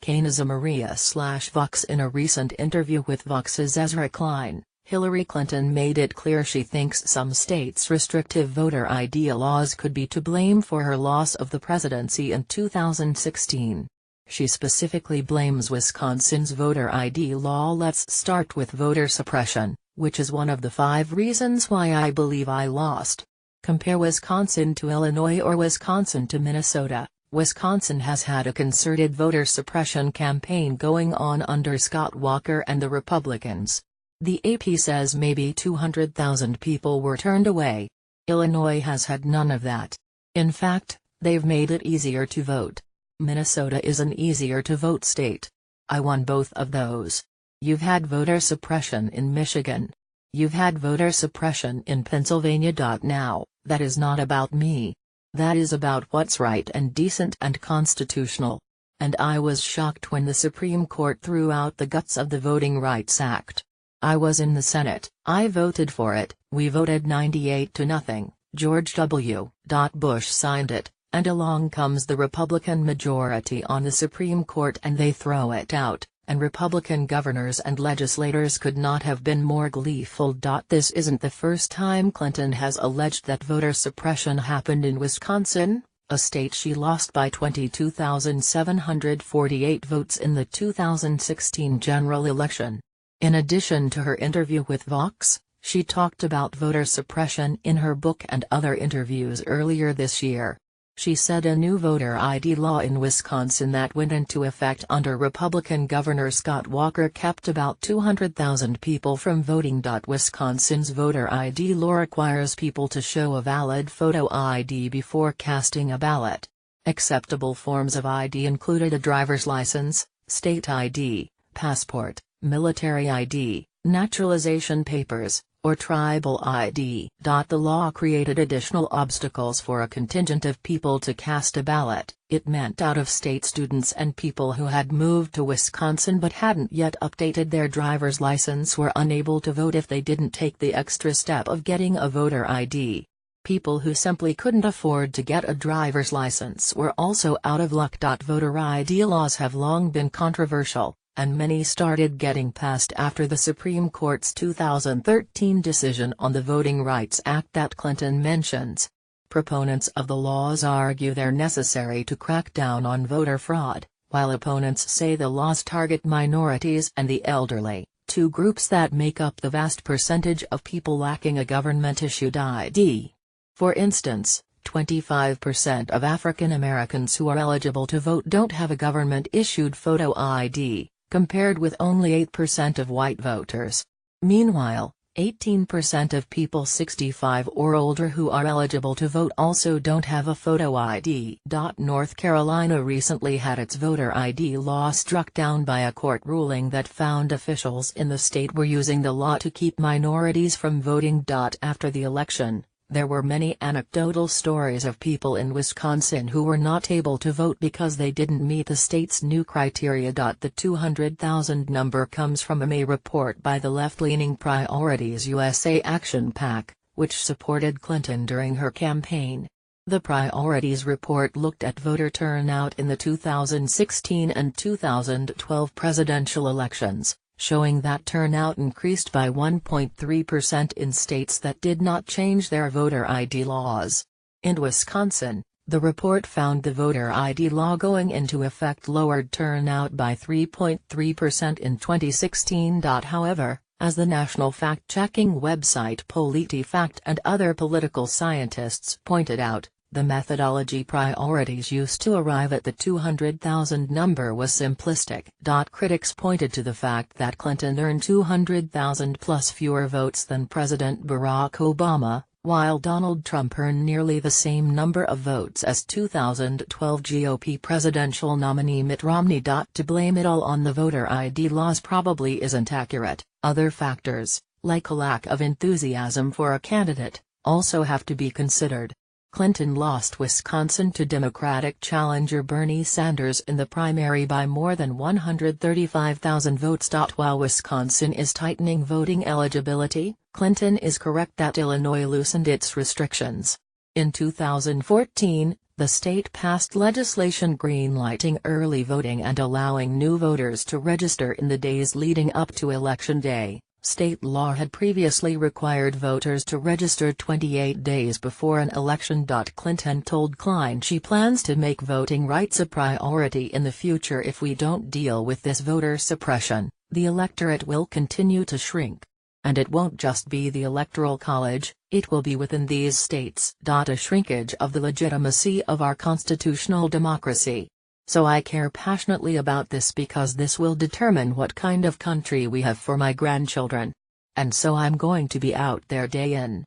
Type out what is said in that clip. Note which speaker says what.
Speaker 1: Kainza Maria/Vox. In a recent interview with Vox's Ezra Klein, Hillary Clinton made it clear she thinks some states' restrictive voter ID laws could be to blame for her loss of the presidency in 2016. She specifically blames Wisconsin's voter ID law. Let's start with voter suppression, which is one of the 5 reasons why I believe I lost. Compare Wisconsin to Illinois or Wisconsin to Minnesota. Wisconsin has had a concerted voter suppression campaign going on under Scott Walker and the Republicans. The AP says maybe 200,000 people were turned away. Illinois has had none of that. In fact, they've made it easier to vote. Minnesota is an easier-to-vote state. I won both of those. You've had voter suppression in Michigan. You've had voter suppression in Pennsylvania. Now, that is not about me. That is about what's right and decent and constitutional. And I was shocked when the Supreme Court threw out the guts of the Voting Rights Act. I was in the Senate, I voted for it, we voted 98-0, George W. Bush signed it, and along comes the Republican majority on the Supreme Court and they throw it out, and Republican governors and legislators could not have been more gleeful. This isn't the first time Clinton has alleged that voter suppression happened in Wisconsin, a state she lost by 22,748 votes in the 2016 general election. In addition to her interview with Vox, she talked about voter suppression in her book and other interviews earlier this year. She said a new voter ID law in Wisconsin that went into effect under Republican Governor Scott Walker kept about 200,000 people from voting. Wisconsin's voter ID law requires people to show a valid photo ID before casting a ballot. Acceptable forms of ID included a driver's license, state ID, passport, military ID, naturalization papers, or tribal ID. The law created additional obstacles for a contingent of people to cast a ballot. It meant out-of-state students and people who had moved to Wisconsin but hadn't yet updated their driver's license were unable to vote if they didn't take the extra step of getting a voter ID. People who simply couldn't afford to get a driver's license were also out of luck. Voter ID laws have long been controversial, and many started getting passed after the Supreme Court's 2013 decision on the Voting Rights Act that Clinton mentions. Proponents of the laws argue they're necessary to crack down on voter fraud, while opponents say the laws target minorities and the elderly, 2 groups that make up the vast percentage of people lacking a government-issued ID. For instance, 25% of African Americans who are eligible to vote don't have a government-issued photo ID, compared with only 8% of white voters. Meanwhile, 18% of people 65 or older who are eligible to vote also don't have a photo ID. North Carolina recently had its voter ID law struck down by a court ruling that found officials in the state were using the law to keep minorities from voting. After the election, there were many anecdotal stories of people in Wisconsin who were not able to vote because they didn't meet the state's new criteria. The 200,000 number comes from a report by the left-leaning Priorities USA Action PAC, which supported Clinton during her campaign. The Priorities report looked at voter turnout in the 2016 and 2012 presidential elections, showing that turnout increased by 1.3% in states that did not change their voter ID laws. In Wisconsin, the report found the voter ID law going into effect lowered turnout by 3.3% in 2016. However, as the national fact-checking website PolitiFact and other political scientists pointed out, the methodology Priorities used to arrive at the 200,000 number was simplistic. Critics pointed to the fact that Clinton earned 200,000 plus fewer votes than President Barack Obama, while Donald Trump earned nearly the same number of votes as 2012 GOP presidential nominee Mitt Romney. To blame it all on the voter ID laws probably isn't accurate. Other factors, like a lack of enthusiasm for a candidate, also have to be considered. Clinton lost Wisconsin to Democratic challenger Bernie Sanders in the primary by more than 135,000 votes. While Wisconsin is tightening voting eligibility, Clinton is correct that Illinois loosened its restrictions. In 2014, The state passed legislation greenlighting early voting and allowing new voters to register in the days leading up to Election Day. State law had previously required voters to register 28 days before an election. Clinton told Klein she plans to make voting rights a priority in the future. If we don't deal with this voter suppression, the electorate will continue to shrink. And it won't just be the Electoral College, it will be within these states. A shrinkage of the legitimacy of our constitutional democracy. So I care passionately about this because this will determine what kind of country we have for my grandchildren. And so I'm going to be out there day in,